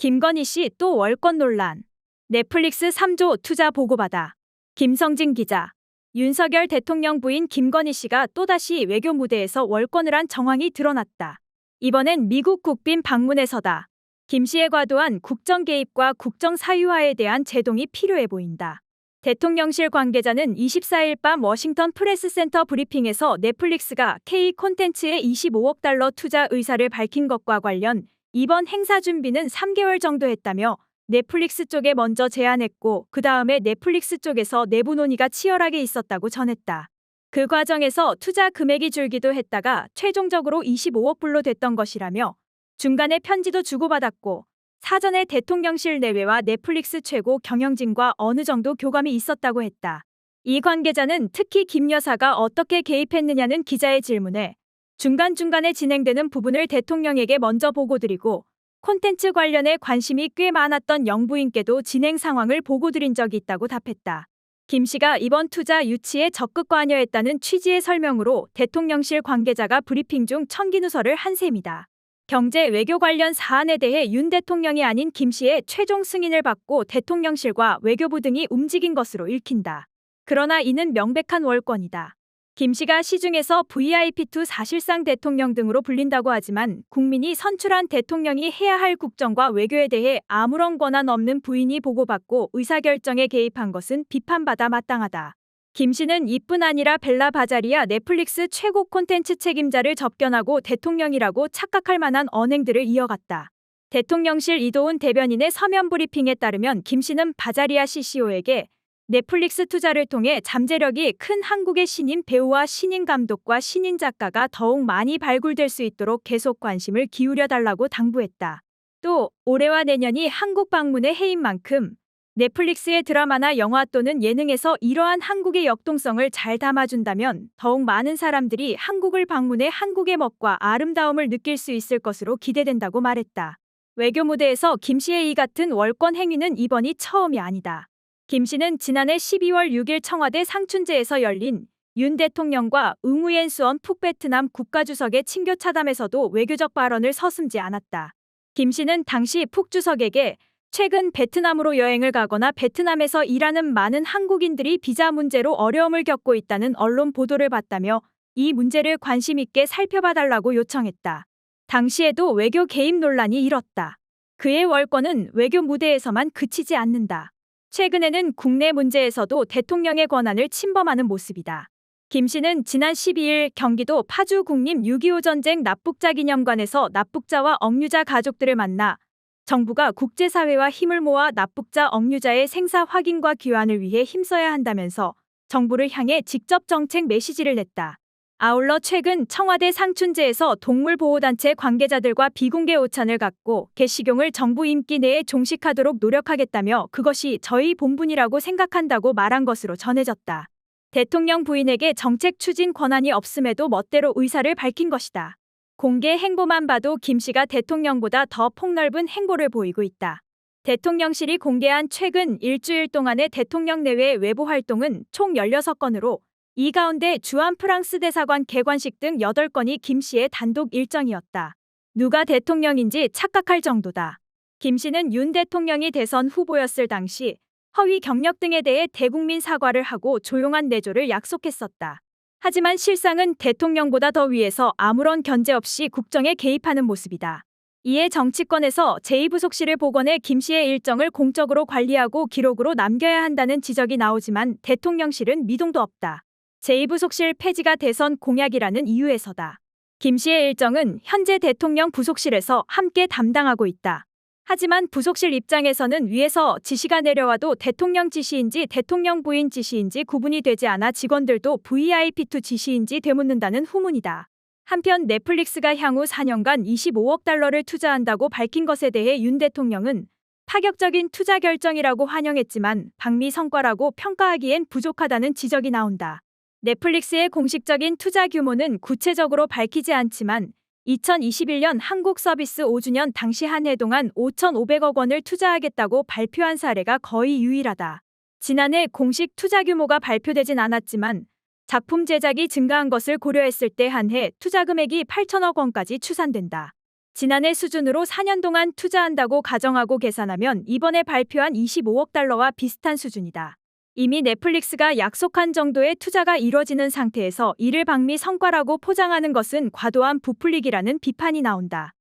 김건희 씨 또 월권 논란. 넷플릭스 3조 투자 보고받아. 김성진 기자. 윤석열 대통령 부인 김건희 씨가 또다시 외교 무대에서 월권을 한 정황이 드러났다. 이번엔 미국 국빈 방문에서다. 김 씨의 과도한 국정 개입과 국정 사유화에 대한 제동이 필요해 보인다. 대통령실 관계자는 24일 밤 워싱턴 프레스센터 브리핑에서 넷플릭스가 K 콘텐츠에 25억 달러 투자 의사를 밝힌 것과 관련 이번 행사 준비는 3개월 정도 했다며 넷플릭스 쪽에 먼저 제안했고 그 다음에 넷플릭스 쪽에서 내부 논의가 치열하게 있었다고 전했다. 그 과정에서 투자 금액이 줄기도 했다가 최종적으로 25억 불로 됐던 것이라며 중간에 편지도 주고받았고 사전에 대통령실 내외와 넷플릭스 최고 경영진과 어느 정도 교감이 있었다고 했다. 이 관계자는 특히 김 여사가 어떻게 개입했느냐는 기자의 질문에 중간중간에 진행되는 부분을 대통령에게 먼저 보고드리고 콘텐츠 관련해 관심이 꽤 많았던 영부인께도 진행 상황을 보고드린 적이 있다고 답했다. 김 씨가 이번 투자 유치에 적극 관여했다는 취지의 설명으로 대통령실 관계자가 브리핑 중 청기 누설을 한 셈이다. 경제 외교 관련 사안에 대해 윤 대통령이 아닌 김 씨의 최종 승인을 받고 대통령실과 외교부 등이 움직인 것으로 읽힌다. 그러나 이는 명백한 월권이다. 김 씨가 시중에서 VIP2 사실상 대통령 등으로 불린다고 하지만 국민이 선출한 대통령이 해야 할 국정과 외교에 대해 아무런 권한 없는 부인이 보고받고 의사결정에 개입한 것은 비판받아 마땅하다. 김 씨는 이뿐 아니라 벨라 바자리아 넷플릭스 최고 콘텐츠 책임자를 접견하고 대통령이라고 착각할 만한 언행들을 이어갔다. 대통령실 이도훈 대변인의 서면 브리핑에 따르면 김 씨는 바자리아 CCO에게 넷플릭스 투자를 통해 잠재력이 큰 한국의 신인 배우와 신인 감독과 신인 작가가 더욱 많이 발굴될 수 있도록 계속 관심을 기울여 달라고 당부했다. 또 올해와 내년이 한국 방문의 해인 만큼 넷플릭스의 드라마나 영화 또는 예능에서 이러한 한국의 역동성을 잘 담아준다면 더욱 많은 사람들이 한국을 방문해 한국의 멋과 아름다움을 느낄 수 있을 것으로 기대된다고 말했다. 외교 무대에서 김 씨의 이 같은 월권 행위는 이번이 처음이 아니다. 김 씨는 지난해 12월 6일 청와대 상춘제에서 열린 윤 대통령과 응우옌 수언 북베트남 국가주석의 친교 차담에서도 외교적 발언을 서슴지 않았다. 김 씨는 당시 북 주석에게 최근 베트남으로 여행을 가거나 베트남에서 일하는 많은 한국인들이 비자 문제로 어려움을 겪고 있다는 언론 보도를 봤다며 이 문제를 관심 있게 살펴봐 달라고 요청했다. 당시에도 외교 개입 논란이 일었다. 그의 월권은 외교 무대에서만 그치지 않는다. 최근에는 국내 문제에서도 대통령의 권한을 침범하는 모습이다. 김 씨는 지난 12일 경기도 파주 국립 6.25 전쟁 납북자 기념관에서 납북자와 억류자 가족들을 만나 정부가 국제사회와 힘을 모아 납북자 억류자의 생사 확인과 귀환을 위해 힘써야 한다면서 정부를 향해 직접 정책 메시지를 냈다. 아울러 최근 청와대 상춘제에서 동물보호단체 관계자들과 비공개 오찬을 갖고 개식용을 정부 임기 내에 종식하도록 노력하겠다며 그것이 저희 본분이라고 생각한다고 말한 것으로 전해졌다. 대통령 부인에게 정책 추진 권한이 없음에도 멋대로 의사를 밝힌 것이다. 공개 행보만 봐도 김 씨가 대통령보다 더 폭넓은 행보를 보이고 있다. 대통령실이 공개한 최근 일주일 동안의 대통령 내외 외부 활동은 총 16건으로 이 가운데 주한 프랑스 대사관 개관식 등 8건이 김 씨의 단독 일정이었다. 누가 대통령인지 착각할 정도다. 김 씨는 윤 대통령이 대선 후보였을 당시 허위 경력 등에 대해 대국민 사과를 하고 조용한 내조를 약속했었다. 하지만 실상은 대통령보다 더 위에서 아무런 견제 없이 국정에 개입하는 모습이다. 이에 정치권에서 제2부속실을 복원해 김 씨의 일정을 공적으로 관리하고 기록으로 남겨야 한다는 지적이 나오지만 대통령실은 미동도 없다. 제2부속실 폐지가 대선 공약이라는 이유에서다. 김 씨의 일정은 현재 대통령 부속실에서 함께 담당하고 있다. 하지만 부속실 입장에서는 위에서 지시가 내려와도 대통령 지시인지 대통령 부인 지시인지 구분이 되지 않아 직원들도 VIP2 지시인지 되묻는다는 후문이다. 한편 넷플릭스가 향후 4년간 25억 달러를 투자한다고 밝힌 것에 대해 윤 대통령은 파격적인 투자 결정이라고 환영했지만 방미 성과라고 평가하기엔 부족하다는 지적이 나온다. 넷플릭스의 공식적인 투자 규모는 구체적으로 밝히지 않지만 2021년 한국 서비스 5주년 당시 한 해 동안 5,500억 원을 투자하겠다고 발표한 사례가 거의 유일하다. 지난해 공식 투자 규모가 발표되진 않았지만 작품 제작이 증가한 것을 고려했을 때 한 해 투자 금액이 8천억 원까지 추산된다. 지난해 수준으로 4년 동안 투자한다고 가정하고 계산하면 이번에 발표한 25억 달러와 비슷한 수준이다. 이미 넷플릭스가 약속한 정도의 투자가 이뤄지는 상태에서 이를 방미 성과라고 포장하는 것은 과도한 부풀리기라는 비판이 나온다.